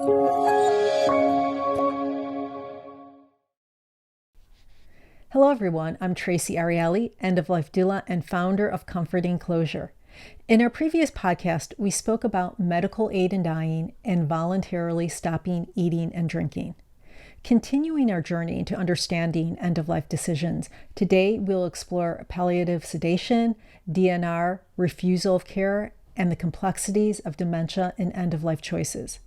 Hello, everyone. I'm Traci Arieli, end-of-life doula and founder of Comforting Closure. In our previous podcast, we spoke about medical aid in dying and voluntarily stopping eating and drinking. Continuing our journey to understanding end-of-life decisions, today we'll explore palliative sedation, DNR, refusal of care, and the complexities of dementia in end-of-life choices.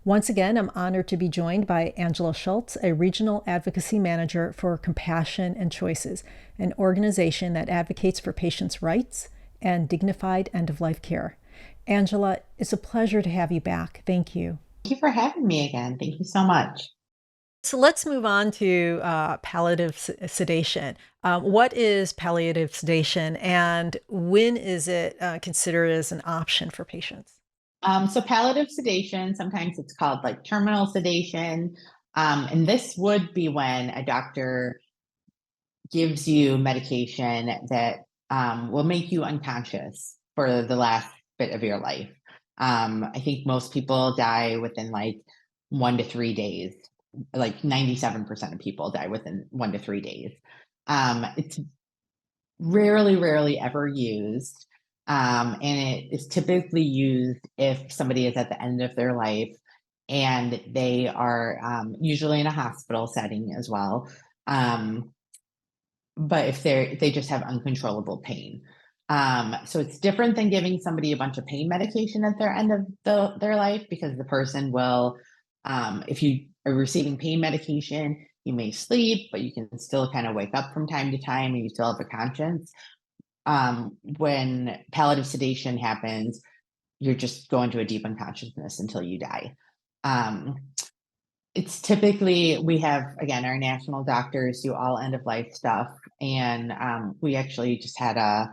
Once again, I'm honored to be joined by Angela Schultz, a regional advocacy manager for Compassion and Choices, an organization that advocates for patients' rights and dignified end-of-life care. Angela, it's a pleasure to have you back. Thank you. Thank you for having me again. Thank you so much. So let's move on to palliative sedation. What is palliative sedation, and when is it considered as an option for patients? So palliative sedation, sometimes it's called like terminal sedation. And this would be when a doctor gives you medication that will make you unconscious for the last bit of your life. I think most people die within like 1 to 3 days. Like 97% of people die within 1 to 3 days. It's rarely ever used. And it is typically used if somebody is at the end of their life and they are usually in a hospital setting as well. But if they just have uncontrollable pain. So it's different than giving somebody a bunch of pain medication at their end of their life, because the person will, if you are receiving pain medication, you may sleep, but you can still kind of wake up from time to time and you still have a conscience. When palliative sedation happens, you're just going to a deep unconsciousness until you die. It's typically, we have, again, our national doctors do all end of life stuff. And we actually just had a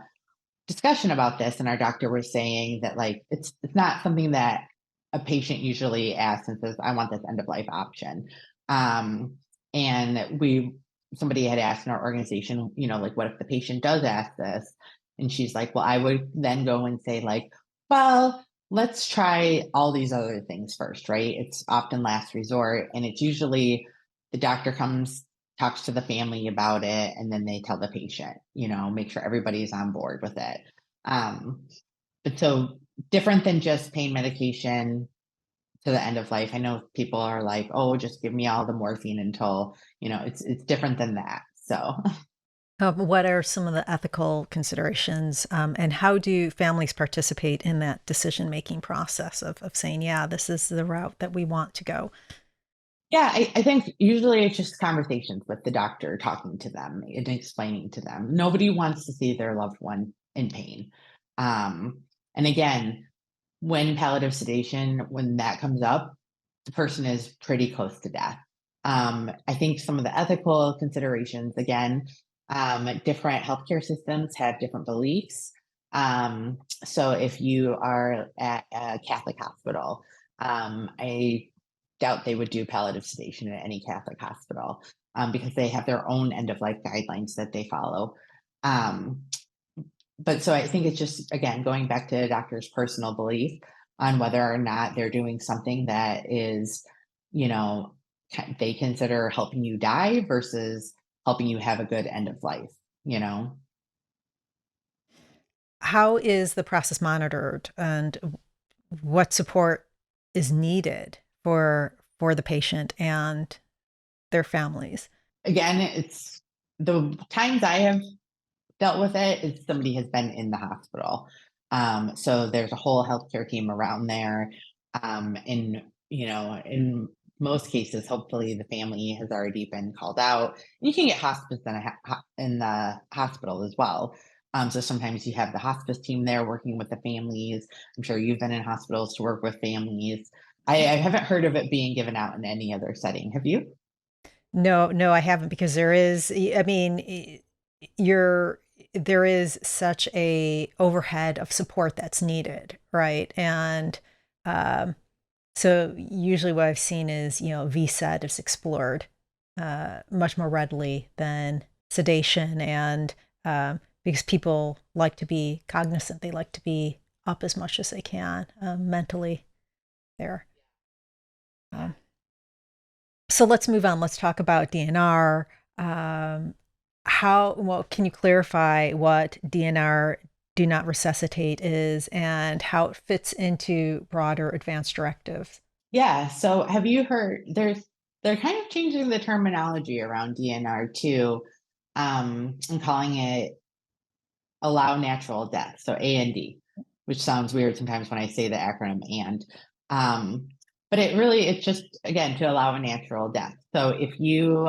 discussion about this, and our doctor was saying that like it's not something that a patient usually asks and says, I want this end of life option. And somebody had asked in our organization, like, what if the patient does ask this? And she's like, well, I would then go and say like, well, let's try all these other things first, right? It's often last resort, and it's usually the doctor comes, talks to the family about it, and then they tell the patient, make sure everybody's on board with it. But so different than just pain medication to the end of life. I know people are like, oh, just give me all the morphine until, it's different than that. So What are some of the ethical considerations, and how do families participate in that decision-making process of saying, yeah, this is the route that we want to go? yeah, I think usually it's just conversations with the doctor, talking to them and explaining to them. Nobody wants to see their loved one in pain. And again, when palliative sedation, when that comes up, the person is pretty close to death. I think some of the ethical considerations, again, different healthcare systems have different beliefs. So if you are at a Catholic hospital, I doubt they would do palliative sedation at any Catholic hospital, because they have their own end of life guidelines that they follow. Um, but so I think it's just, again, going back to a doctor's personal belief on whether or not they're doing something that is, you know, they consider helping you die versus helping you have a good end of life, you know? How is the process monitored, and what support is needed for the patient and their families? Again, it's the times I have dealt with it is somebody has been in the hospital. So there's a whole healthcare team around there. In most cases, hopefully the family has already been called out. You can get hospice in the hospital as well. So sometimes you have the hospice team there working with the families. I'm sure you've been in hospitals to work with families. I haven't heard of it being given out in any other setting. Have you? No, no, I haven't, because I mean, there is such a overhead of support that's needed, right? And um, so usually what I've seen is, VSED is explored much more readily than sedation, and because people like to be cognizant, they like to be up as much as they can mentally there. So let's move on. Let's talk about DNR. Um, well, can you clarify what DNR, do not resuscitate, is and how it fits into broader advanced directives? Yeah. So have you heard they're kind of changing the terminology around DNR too, and calling it allow natural death. So AND, which sounds weird sometimes when I say the acronym and. Um, but it's just again to allow a natural death. So if you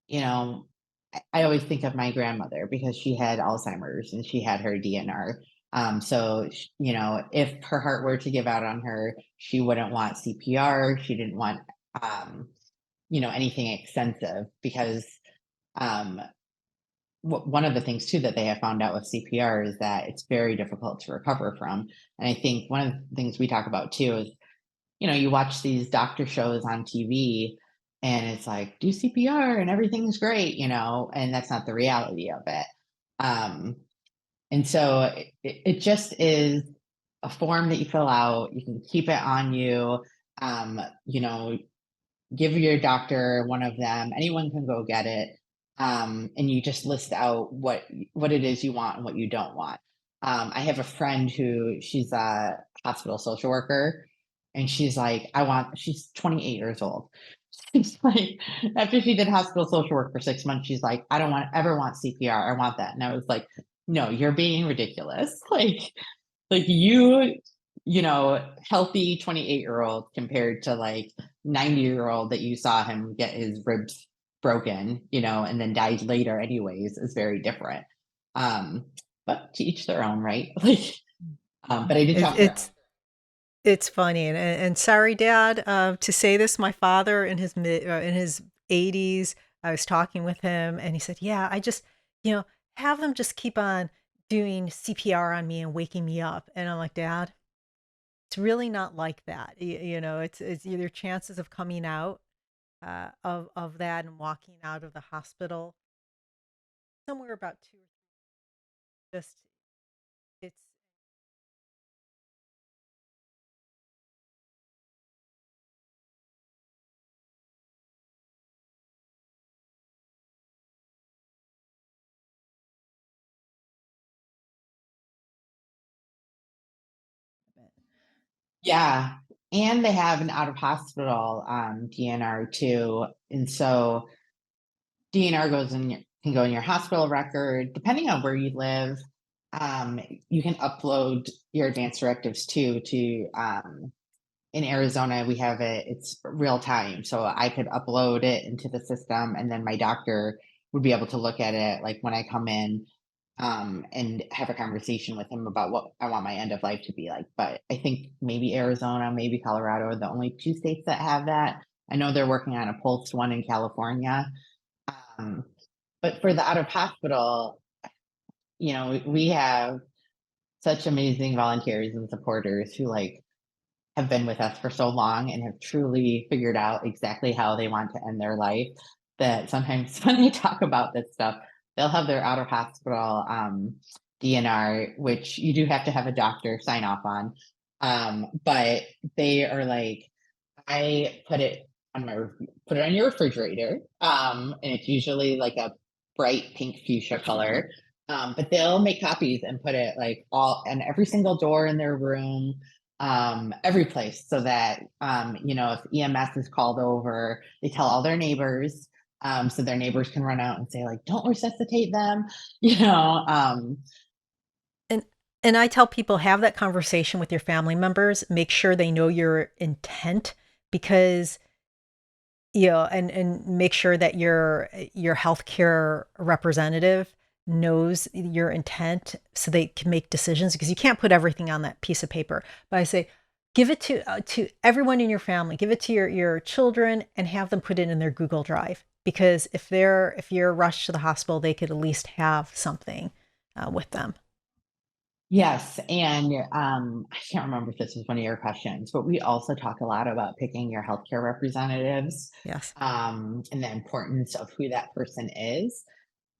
you know, I always think of my grandmother because she had Alzheimer's and she had her DNR. If her heart were to give out on her, she wouldn't want CPR. She didn't want, um, anything extensive because um, one of the things too that they have found out with CPR is that it's very difficult to recover from. And I think one of the things we talk about too is you watch these doctor shows on TV and it's like, do CPR and everything's great, and that's not the reality of it. Um, and so it just is a form that you fill out. You can keep it on you. Um, you know, Give your doctor one of them. Anyone can go get it. And you just list out what it is you want and what you don't want. I have a friend who she's a hospital social worker, and she's like, she's 28 years old. She's like, after she did hospital social work for 6 months, she's like, I don't ever want CPR. I want that. And I was like, no, you're being ridiculous. Like healthy 28-year-old compared to like 90-year-old that you saw him get his ribs broken, and then died later anyways, is very different. Um, but to each their own, right? But I did It, talk to her. it's it's funny, and sorry, Dad, to say this. My father in his 80s, I was talking with him, and he said, "Yeah, I just, you know, have them just keep on doing CPR on me and waking me up." And I'm like, Dad, it's really not like that. It's either chances of coming out of that and walking out of the hospital somewhere about two or three. Just it's Yeah. And they have an out of hospital DNR too. And so DNR can go in your hospital record, depending on where you live. You can upload your advanced directives too to in Arizona, we have it's real time. So I could upload it into the system and then my doctor would be able to look at it like when I come in and have a conversation with him about what I want my end of life to be like. But I think maybe Arizona, maybe Colorado are the only two states that have that. I know they're working on a pulse one in California. Um, but for the out of hospital, we have such amazing volunteers and supporters who have been with us for so long and have truly figured out exactly how they want to end their life that sometimes when they talk about this stuff, they'll have their out of hospital DNR, which you do have to have a doctor sign off on. But they are like, I put it on your refrigerator. And it's usually like a bright pink fuchsia color. But they'll make copies and put it like all and every single door in their room, every place, so that if EMS is called over, they tell all their neighbors, so their neighbors can run out and say like, "Don't resuscitate them," you know. and and I tell people, have that conversation with your family members. Make sure they know your intent, because and make sure that your healthcare representative knows your intent so they can make decisions, because you can't put everything on that piece of paper. But I say, give it to everyone in your family, give it to your children, and have them put it in their Google Drive, because if you're rushed to the hospital, they could at least have something with them. Yes, and I can't remember if this was one of your questions, but we also talk a lot about picking your healthcare representatives, Yes. and the importance of who that person is.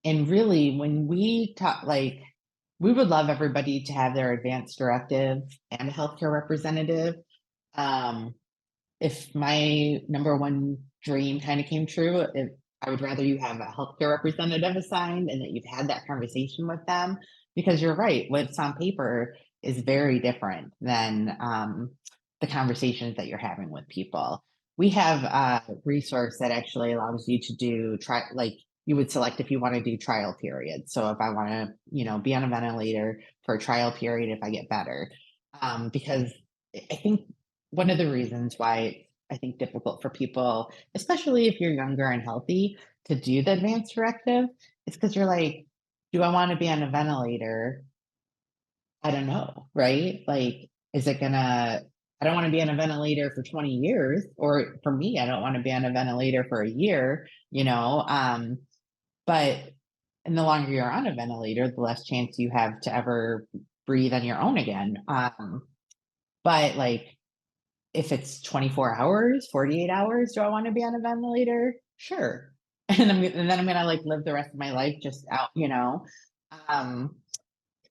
And really, when we talk, we would love everybody to have their advanced directive and a healthcare representative. Um, if my number one dream kind of came true, if I would rather you have a healthcare representative assigned and that you've had that conversation with them, because you're right, what's on paper is very different than the conversations that you're having with people. We have a resource that actually allows you to do try like you would select if you want to do trial periods. So if I want to, be on a ventilator for a trial period, if I get better, because I think one of the reasons why it's, I think, difficult for people, especially if you're younger and healthy, to do the advanced directive, is because you're like, do I want to be on a ventilator? I don't know, right? Like, is it gonna, I don't want to be on a ventilator for 20 years, or for me, I don't want to be on a ventilator for a year, but and the longer you're on a ventilator, the less chance you have to ever breathe on your own again. But like, if it's 24 hours, 48 hours, do I want to be on a ventilator? Sure. And then I'm gonna like live the rest of my life just out. Um,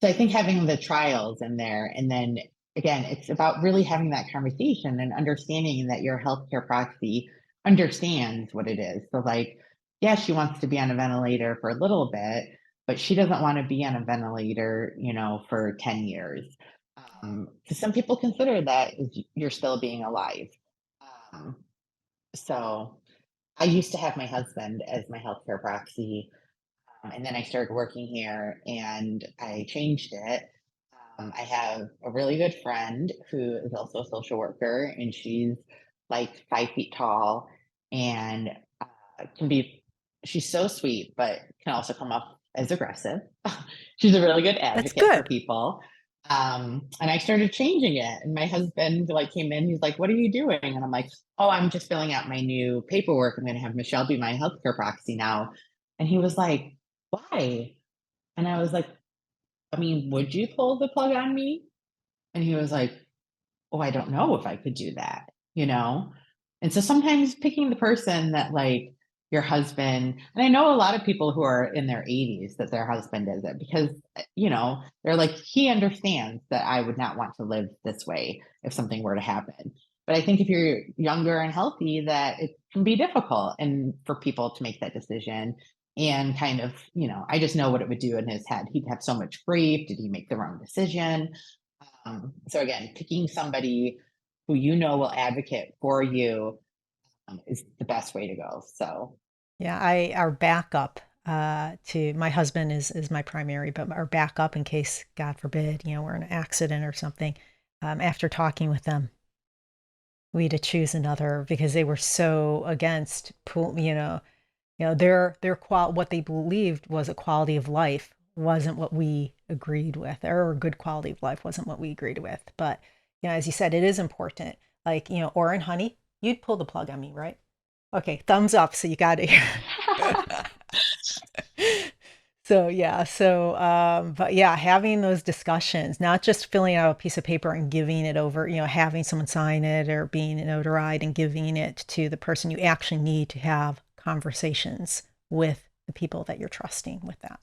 so I think having the trials in there, and then again, it's about really having that conversation and understanding that your healthcare proxy understands what it is. So like, yeah, she wants to be on a ventilator for a little bit, but she doesn't want to be on a ventilator, for 10 years. Because some people consider that you're still being alive. Um, so I used to have my husband as my healthcare proxy, and then I started working here and I changed it. I have a really good friend who is also a social worker, and she's like 5 feet tall and can be, she's so sweet, but can also come off as aggressive. She's a really good That's advocate for good. people. And I started changing it. And my husband like came in, he's like, "What are you doing?" And I'm like, "Oh, I'm just filling out my new paperwork. I'm gonna have Michelle be my healthcare proxy now." And he was like, "Why?" And I was like, "I mean, would you pull the plug on me?" And he was like, "Oh, I don't know if I could do that, you know?" And so sometimes picking the person that like your husband, and I know a lot of people who are in their 80s that their husband does it because, they're like, he understands that I would not want to live this way if something were to happen. But I think if you're younger and healthy, that it can be difficult and for people to make that decision. And kind of, I just know what it would do in his head. He'd have so much grief. Did he make the wrong decision? So again, picking somebody who will advocate for you is the best way to go. So Yeah, our backup to my husband is my primary, but our backup in case, God forbid, we're in an accident or something. After talking with them, we had to choose another because they were so against what they believed was a quality of life wasn't what we agreed with, or a good quality of life wasn't what we agreed with. But as you said, it is important. Like, Oren, honey, you'd pull the plug on me, right? Okay, thumbs up. So you got it. So yeah, but yeah, having those discussions, not just filling out a piece of paper and giving it over, having someone sign it or being notarized and giving it to the person. You actually need to have conversations with the people that you're trusting with that.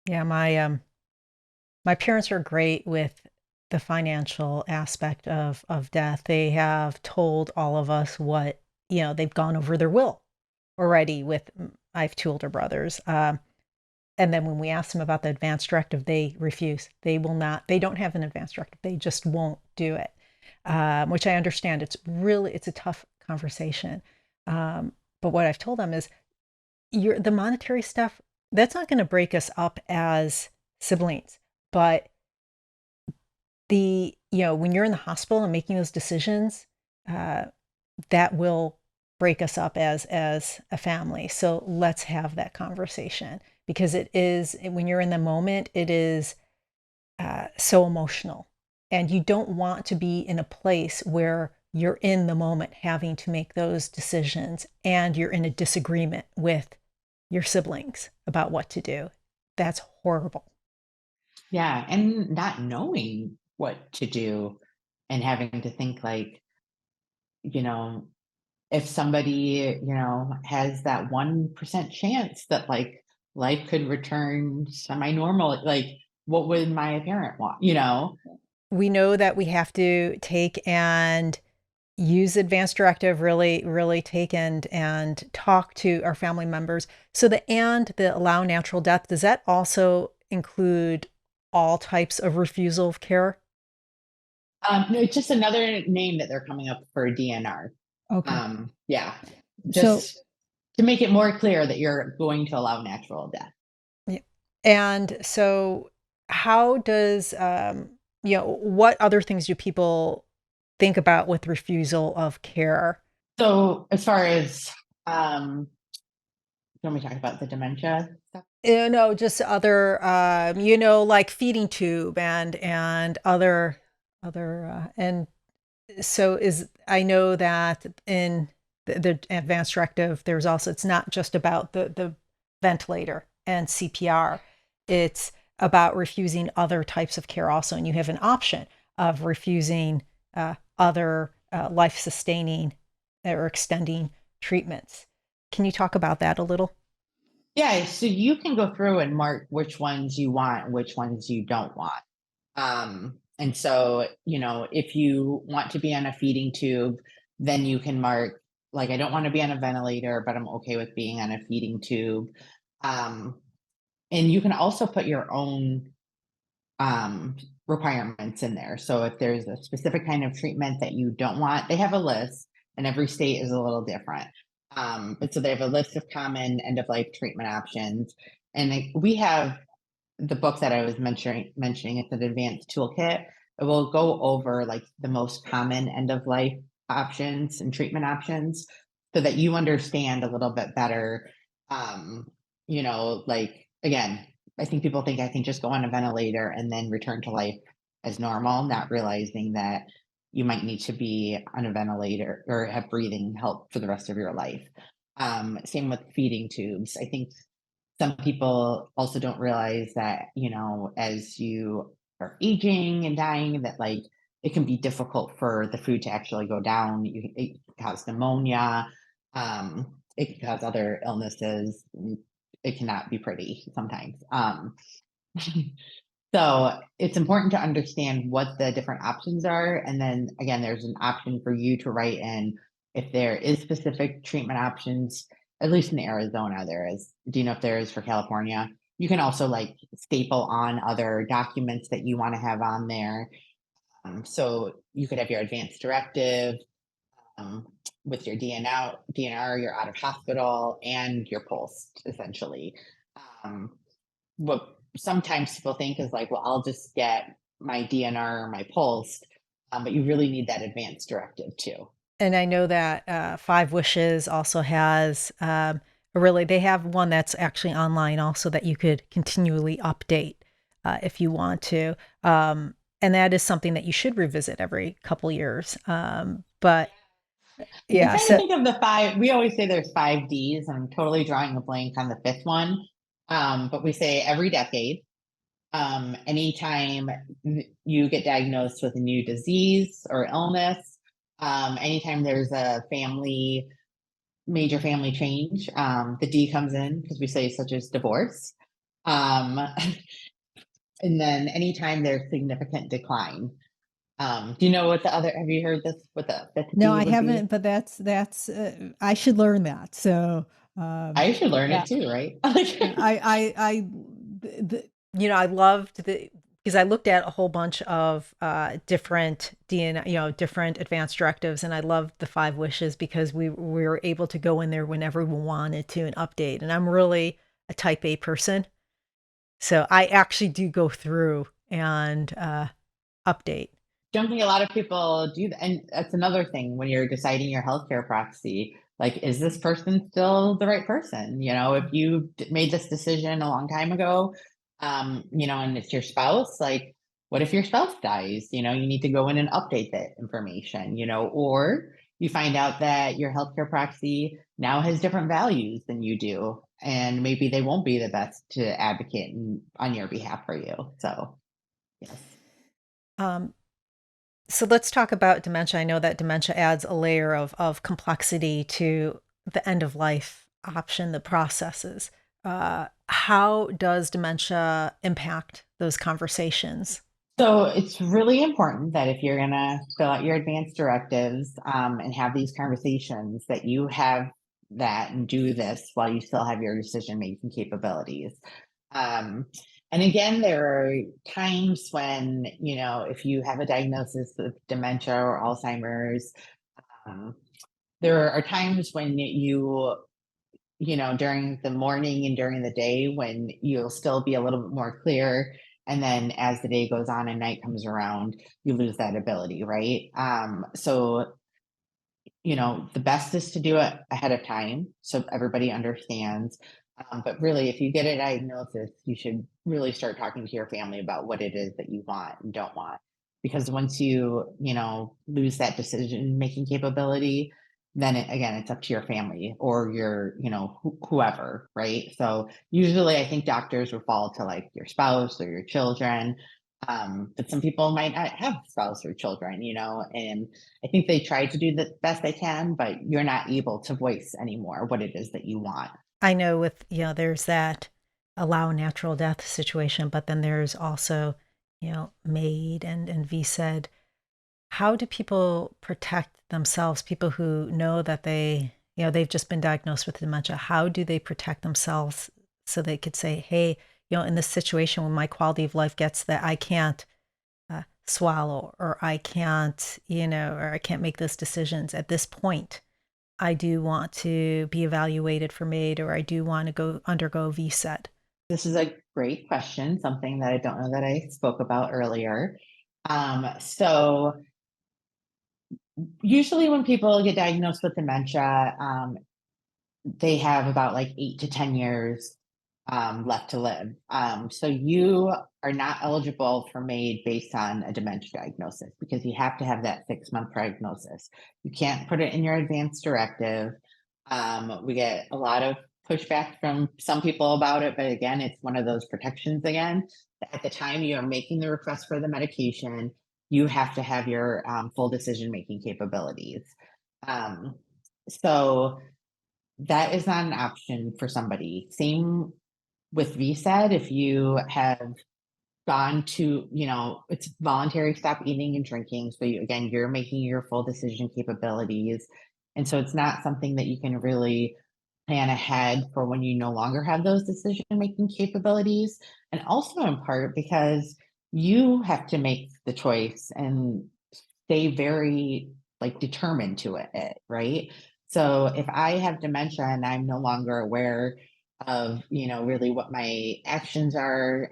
Yeah, my parents are great with the financial aspect of death. They have told all of us what, they've gone over their will already with I have two older brothers. And then when we ask them about the advance directive, they refuse. They will not, they don't have an advance directive. They just won't do it. Which I understand. It's a tough conversation. But what I've told them is the monetary stuff, that's not going to break us up as siblings. But when you're in the hospital and making those decisions, uh, that will break us up as a family. So let's have that conversation, because it is, when you're in the moment, it is so emotional, and you don't want to be in a place where you're in the moment having to make those decisions and you're in a disagreement with your siblings about what to do. That's horrible. Yeah, and not knowing what to do and having to think like, you know, if somebody, has that 1% chance that like life could return semi-normal, like what would my parent want, We know that we have to take and use advanced directive, really, really take and talk to our family members. So the allow natural death, does that also include all types of refusal of care? No, it's just another name that they're coming up for DNR. Okay. Yeah, So, just to make it more clear that you're going to allow natural death. yeah. And so how does, what other things do people think about with refusal of care? So as far as, when we talk about the dementia stuff. No, just other, like feeding tube and and so is I know that in the advanced directive, there's also, it's not just about the ventilator and CPR. It's about refusing other types of care also, and you have an option of refusing other life sustaining or extending treatments. Can you talk about that a little? Yeah, so you can go through and mark which ones you want and which ones you don't want. And so, if you want to be on a feeding tube, then you can mark, like, I don't want to be on a ventilator, but I'm okay with being on a feeding tube. Um, and you can also put your own um, requirements in there. So if there's a specific kind of treatment that you don't want, they have a list, and every state is a little different. But so they have a list of common end of life treatment options, and we have the book that I was mentioning. It's an advanced toolkit. It will go over like the most common end of life options and treatment options, so that you understand a little bit better. Um, like, again, I think people think I can just go on a ventilator and then return to life as normal, not realizing that you might need to be on a ventilator or have breathing help for the rest of your life. Same with feeding tubes. I think some people also don't realize that, as you are aging and dying, that like it can be difficult for the food to actually go down. It can cause pneumonia. It can cause other illnesses. It cannot be pretty sometimes. So it's important to understand what the different options are. And then again, there's an option for you to write in if there is specific treatment options, at least in Arizona, there is. Do you know if there is for California? You can also like staple on other documents that you want to have on there. So you could have your advanced directive, um, with your DNR, your out of hospital, and your pulse, essentially. Um, what sometimes people think is like, well, I'll just get my DNR or my pulse, but you really need that advanced directive too. And I know that Five Wishes also has they have one that's actually online also that you could continually update if you want to. And that is something that you should revisit every couple years. But I'm yeah, trying to so think of the five. We always say there's 5 Ds, and I'm totally drawing a blank on the fifth one. But we say every decade, anytime you get diagnosed with a new disease or illness, anytime there's a major family change, the D comes in because we say such as divorce. Um, and then anytime there's significant decline. Do you know what the other, have you heard this, what the fifth No, D I would be? haven't, but that's I should learn that. So, I should learn yeah, it too, right? I loved because I looked at a whole bunch of different DNA, different advanced directives, and I loved the five wishes because we were able to go in there whenever we wanted to and update. And I'm really a type A person, so I actually do go through and update. Don't think a lot of people do that. And that's another thing when you're deciding your healthcare proxy, like, is this person still the right person? If you made this decision a long time ago, and it's your spouse, like, what if your spouse dies? You need to go in and update that information, or you find out that your healthcare proxy now has different values than you do, and maybe they won't be the best to advocate on your behalf for you. So, yes. Um, So let's talk about dementia. I know that dementia adds a layer of complexity to the end of life option, the processes. How does dementia impact those conversations? So it's really important that if you're going to fill out your advanced directives and have these conversations, that you have that and do this while you still have your decision making capabilities. Um, and again, there are times when, if you have a diagnosis of dementia or Alzheimer's, um, there are times when during the morning and during the day when you'll still be a little bit more clear. And then as the day goes on and night comes around, you lose that ability, right? So, the best is to do it ahead of time so everybody understands. But really, if you get a diagnosis, you should really start talking to your family about what it is that you want and don't want. Because once you lose that decision making capability, then again, it's up to your family or whoever, right? So usually I think doctors will fall to like your spouse or your children. But some people might not have spouse or children, and I think they try to do the best they can, but you're not able to voice anymore what it is that you want. I know there's that allow natural death situation, but then there's also, MAID and V said. How do people protect themselves? People who know that they've just been diagnosed with dementia. How do they protect themselves so they could say, hey, in this situation when my quality of life gets that I can't swallow or I can't, or I can't make those decisions at this point. I do want to be evaluated for MAID or I do want to go undergo VSED. This is a great question, something that I don't know that I spoke about earlier. So usually when people get diagnosed with dementia, they have about like 8 to 10 years left to live. So you are not eligible for MAID based on a dementia diagnosis because you have to have that 6-month prognosis. You can't put it in your advanced directive. We get a lot of pushback from some people about it, but again, it's one of those protections again. At the time you are making the request for the medication, you have to have your full decision making capabilities. Um, so that is not an option for somebody. Same with VSED. If you have gone to, it's voluntary stop eating and drinking. So again, you're making your full decision capabilities. And so it's not something that you can really plan ahead for when you no longer have those decision making capabilities. And also in part because you have to make the choice and stay very like determined to it, right? So if I have dementia and I'm no longer aware of, really what my actions are,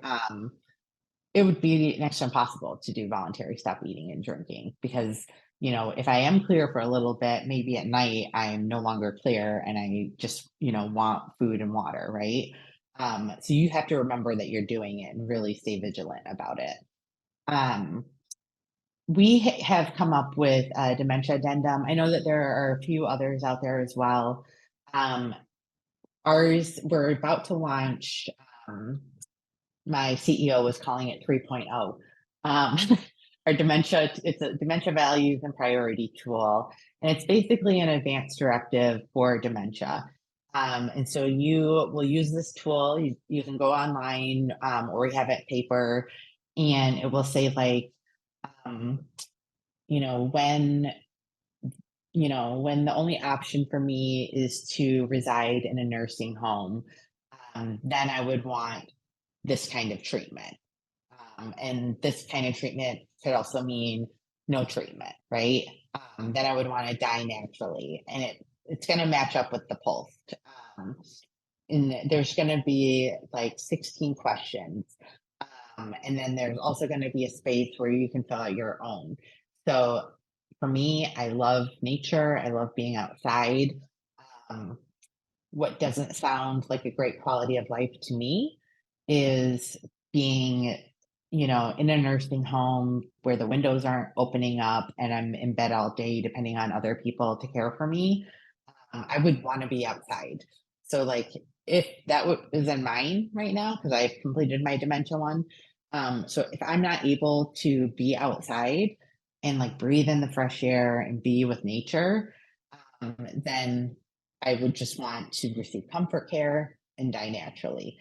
it would be next to impossible to do voluntary stop eating and drinking because, if I am clear for a little bit, maybe at night I'm no longer clear and I just, want food and water, right? So you have to remember that you're doing it and really stay vigilant about it. Um, we have come up with a dementia addendum. I know that there are a few others out there as well. Um, Ours, we're about to launch. Um, my CEO was calling it 3.0. Um, our dementia, it's a dementia values and priority tool. And it's basically an advanced directive for dementia. And so you will use this tool. You can go online, or we have it paper, and it will say like, um, you know, when when the only option for me is to reside in a nursing home, then I would want this kind of treatment. And this kind of treatment could also mean no treatment, right? Then I would want to die naturally, and it's going to match up with the pulse. Um, and there's going to be like 16 questions, and then there's also going to be a space where you can fill out your own. So for me, I love nature. I love being outside. Um, what doesn't sound like a great quality of life to me is being, in a nursing home where the windows aren't opening up and I'm in bed all day, depending on other people to care for me. I would want to be outside. So, like, if that is in mine right now, because I've completed my dementia one. So, if I'm not able to be outside and like breathe in the fresh air and be with nature, then I would just want to receive comfort care and die naturally.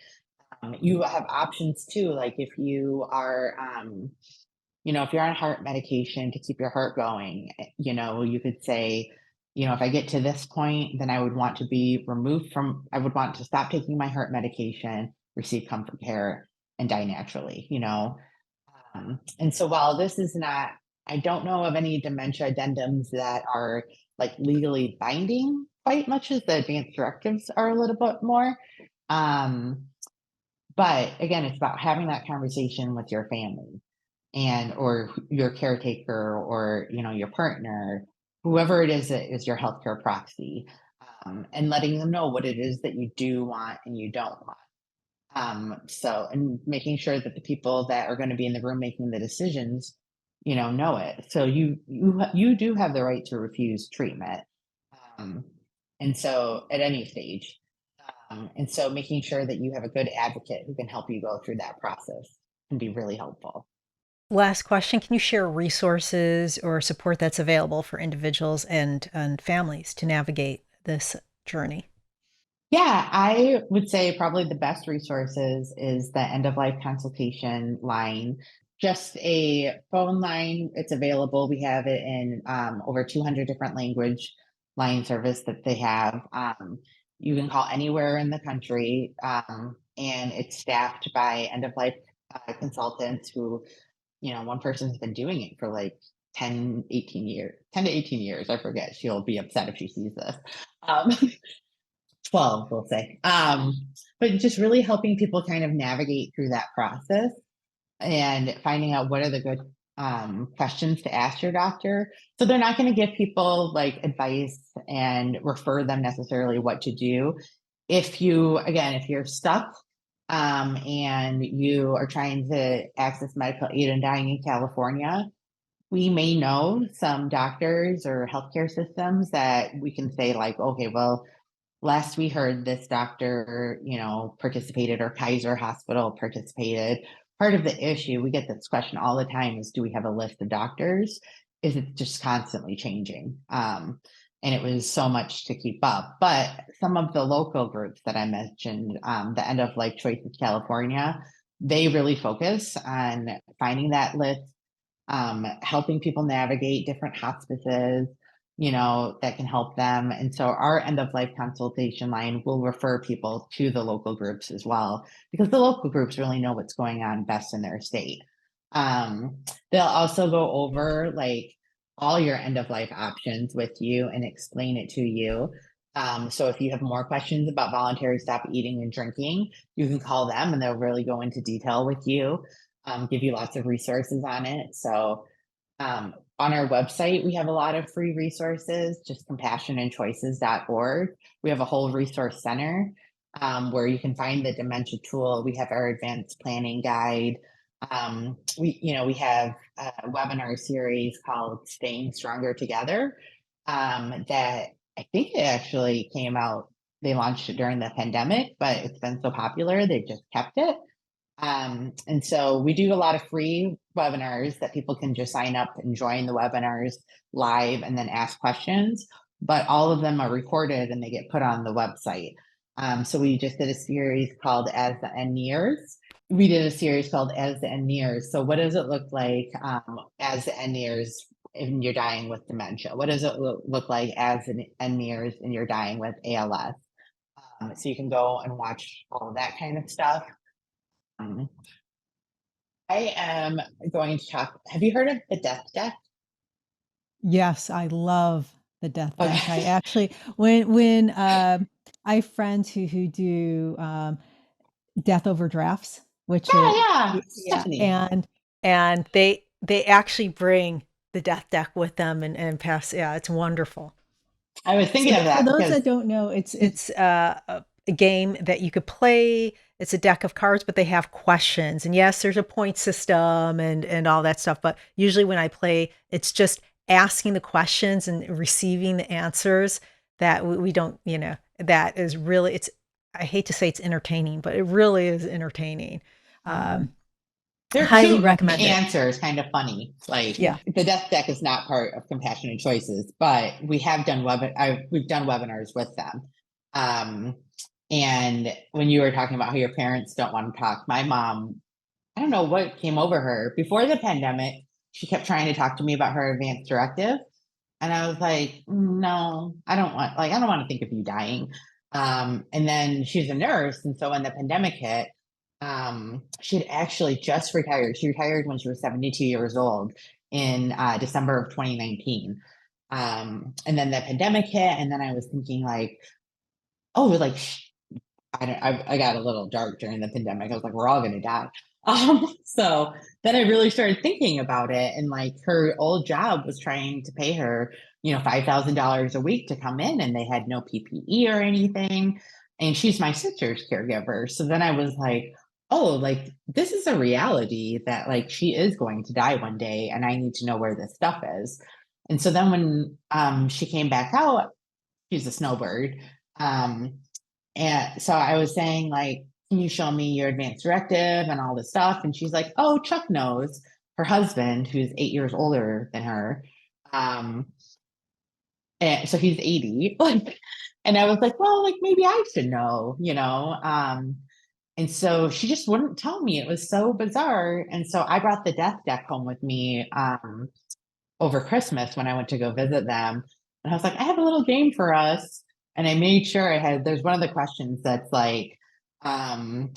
You have options too, like if you are, if you're on heart medication to keep your heart going, you could say, if I get to this point, then I would want to be removed from, I would want to stop taking my heart medication, receive comfort care, and die naturally. And so while this is not, I don't know of any dementia addendums that are like legally binding quite much as the advanced directives are a little bit more. Um, but again, it's about having that conversation with your family and or your caretaker or your partner, whoever it is that is your healthcare proxy, and letting them know what it is that you do want and you don't want. So, and making sure that the people that are going to be in the room making the decisions, know it. So you do have the right to refuse treatment, um, and so at any stage, and so making sure that you have a good advocate who can help you go through that process can be really helpful. Last question. Can you share resources or support that's available for individuals and families to navigate this journey? Yeah, I would say probably the best resources is the end of life consultation line, just a phone line. It's available. We have it in over 200 different language line service that they have. You can call anywhere in the country, and it's staffed by end of life consultants who, one person has been doing it for like 10 to 18 years, 10 to 18 years. I forget. She'll be upset if she sees this. Um, 12, we'll say. But just really helping people kind of navigate through that process and finding out what are the good questions to ask your doctor. So they're not going to give people like advice and refer them necessarily what to do. If you're stuck, and you are trying to access medical aid and dying in California, we may know some doctors or healthcare systems that we can say like, okay, well, last we heard this doctor, participated, or Kaiser Hospital participated. Part of the issue, we get this question all the time, is do we have a list of doctors? Is it just constantly changing? And it was so much to keep up. But some of the local groups that I mentioned, the End of Life Choices California, they really focus on finding that list, helping people navigate different hospices, that can help them. And so our end of life consultation line will refer people to the local groups as well, because the local groups really know what's going on best in their state. Um, they'll also go over like all your end of life options with you and explain it to you. So if you have more questions about voluntary stop eating and drinking, you can call them and they'll really go into detail with you, give you lots of resources on it. So on our website, we have a lot of free resources, just compassionandchoices.org. We have a whole resource center, where you can find the dementia tool. We have our advanced planning guide. We have a webinar series called Staying Stronger Together, that I think it actually came out. They launched it during the pandemic, but it's been so popular, they just kept it. And so we do a lot of free webinars that people can just sign up and join the webinars live and then ask questions. But all of them are recorded and they get put on the website. So we just did a series called As the End Nears. We did a series called As the End Nears. So what does it look like as the end nears and you're dying with dementia? What does it look like as an end nears and you're dying with ALS? So you can go and watch all of that kind of stuff. Um, I am going to talk. Have you heard of the death deck? Yes, I love the death deck. I Okay. actually, when I have friends who do death overdrafts, which Yeah, is yeah, yeah, Stephanie. and they actually bring the death deck with them and pass. Yeah, it's wonderful. I was So thinking of for that those because that don't know, it's a game that you could play. It's a deck of cards, but they have questions. And yes, there's a point system and all that stuff. But usually when I play, it's just asking the questions and receiving the answers that we don't, that is really it's. I hate to say it's entertaining, but it really is entertaining. Um, they're Highly cute and the recommend it. answer is kind of funny. Like Yeah. the death deck is not part of compassionate choices, but we have done we've done webinars with them. Um, and when you were talking about how your parents don't want to talk, my mom, I don't know what came over her before the pandemic. She kept trying to talk to me about her advanced directive. And I was like, no, I don't want to think of you dying. And then she's a nurse. And so when the pandemic hit, she had actually just retired. She retired when she was 72 years old in December of 2019. And then the pandemic hit. And then I was thinking like, oh, like I got a little dark during the pandemic. I was like, we're all gonna die. So then I really started thinking about it, and like her old job was trying to pay her, $5,000 a week to come in, and they had no PPE or anything. And she's my sister's caregiver. So then I was like, oh, like this is a reality that like she is going to die one day, and I need to know where this stuff is. And so then when she came back out, she's a snowbird. Um, and so I was saying, like, can you show me your advanced directive and all this stuff? And she's like, oh, Chuck knows. Her husband, who's 8 years older than her. Um, and so he's 80. Like, and I was like, well, like maybe I should know. And so she just wouldn't tell me. It was so bizarre. And so I brought the death deck home with me over Christmas when I went to go visit them. And I was like, I have a little game for us. And I made sure there's one of the questions that's like, um,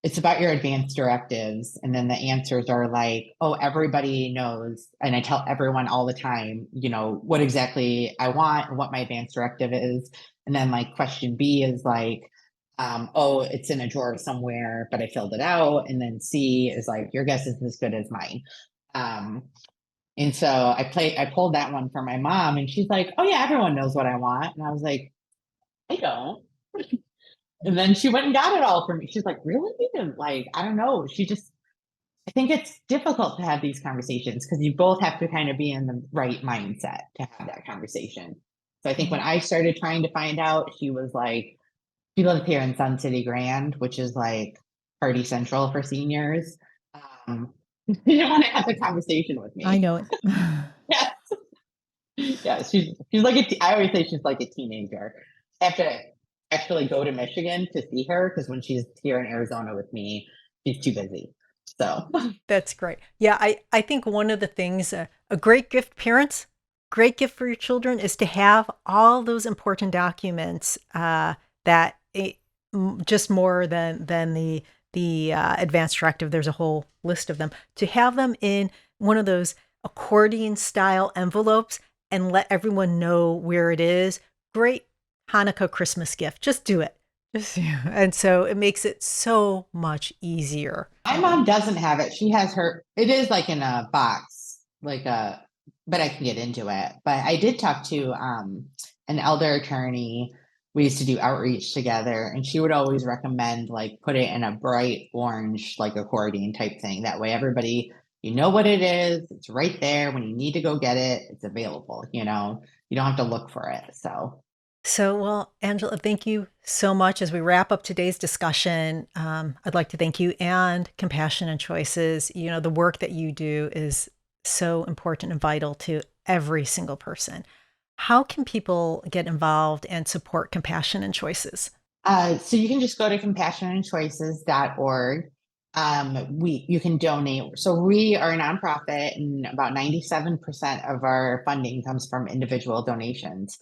it's about your advanced directives. And then the answers are like, oh, everybody knows. And I tell everyone all the time, what exactly I want and what my advanced directive is. And then like question B is like, oh, it's in a drawer somewhere, but I filled it out. And then C is like, your guess is as good as mine. Um, and so I pulled that one for my mom and she's like, oh yeah, everyone knows what I want. And I was like, I don't. And then she went and got it all for me. She's like, really? And like, I don't know. I think it's difficult to have these conversations because you both have to kind of be in the right mindset to have that conversation. So I think when Mhm. I started trying to find out, she was like, she lives here in Sun City Grand, which is like party central for seniors. Um, she didn't want to have the conversation with I me. know it. Yeah. Yeah, she's like I always say she's like a teenager. I have to actually go to Michigan to see her because when she's here in Arizona with me, she's too busy. So That's great. Yeah, I think one of the things, a great gift, parents, great gift for your children is to have all those important documents that just more than the advanced directive. There's a whole list of them. To have them in one of those accordion style envelopes and let everyone know where it is. Great Hanukkah Christmas gift. Just do it. And so it makes it so much easier. my mom doesn't have it. She has it is like in a box, but I can get into it. But I did talk to an elder attorney. We used to do outreach together, and she would always recommend like put it in a bright orange, like accordion type thing. That way, everybody, you know what it is. It's right there when you need to go get it. It's available. You don't have to look for it. So Well, Angela, thank you so much. As we wrap up today's discussion, I'd like to thank you and Compassion and Choices. The work that you do is so important and vital to every single person. How can people get involved and support Compassion and Choices? So you can just go to compassionandchoices.org. You can donate. So we are a nonprofit, and about 97% of our funding comes from individual donations.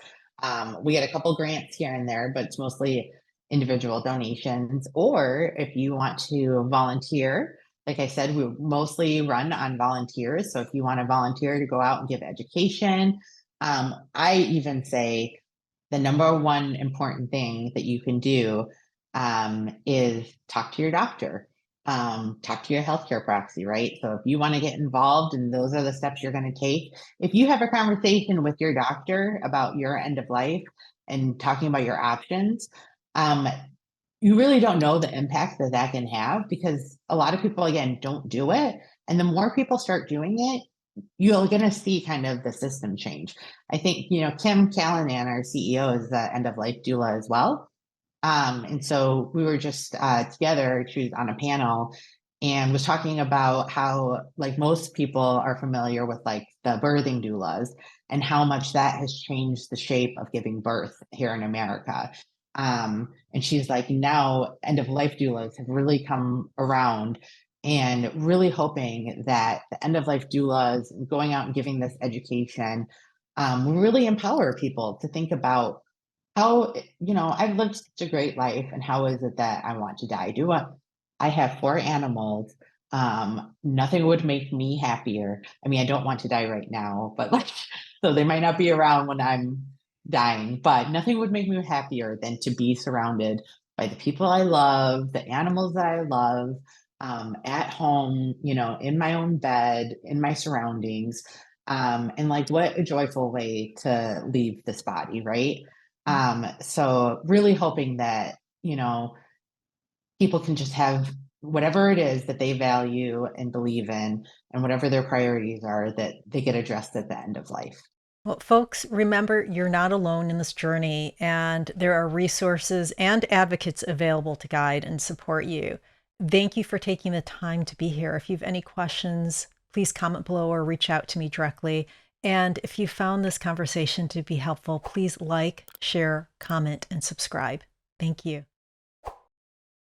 We get a couple grants here and there, but it's mostly individual donations. Or if you want to volunteer, like I said, we mostly run on volunteers. So if you want to volunteer to go out and give education, I even say the number one important thing that you can do is talk to your doctor, talk to your healthcare proxy, right? So if you want to get involved and those are the steps you're going to take, if you have a conversation with your doctor about your end of life and talking about your options, um, you really don't know the impact that that can have, because a lot of people, again, don't do it. And the more people start doing it, you're going to see kind of the system change. I think, Kim Callanan, our CEO, is the end of life doula as well. And so we were just together. She was on a panel and was talking about how, like, most people are familiar with like the birthing doulas and how much that has changed the shape of giving birth here in America. And she's like, now end of life doulas have really come around, and really hoping that the end of life doulas going out and giving this education will really empower people to think about how, I've lived such a great life, and how is it that I want to die? I have four animals. Nothing would make me happier. I mean, I don't want to die right now, but like, so they might not be around when I'm dying, but nothing would make me happier than to be surrounded by the people I love, the animals that I love, at home, in my own bed, in my surroundings. And like, what a joyful way to leave this body, right? So really hoping that, people can just have whatever it is that they value and believe in, and whatever their priorities are, that they get addressed at the end of life. Well, folks, remember you're not alone in this journey, and there are resources and advocates available to guide and support you. Thank you for taking the time to be here. If you have any questions, please comment below or reach out to me directly. And if you found this conversation to be helpful, please like, share, comment, and subscribe. Thank you.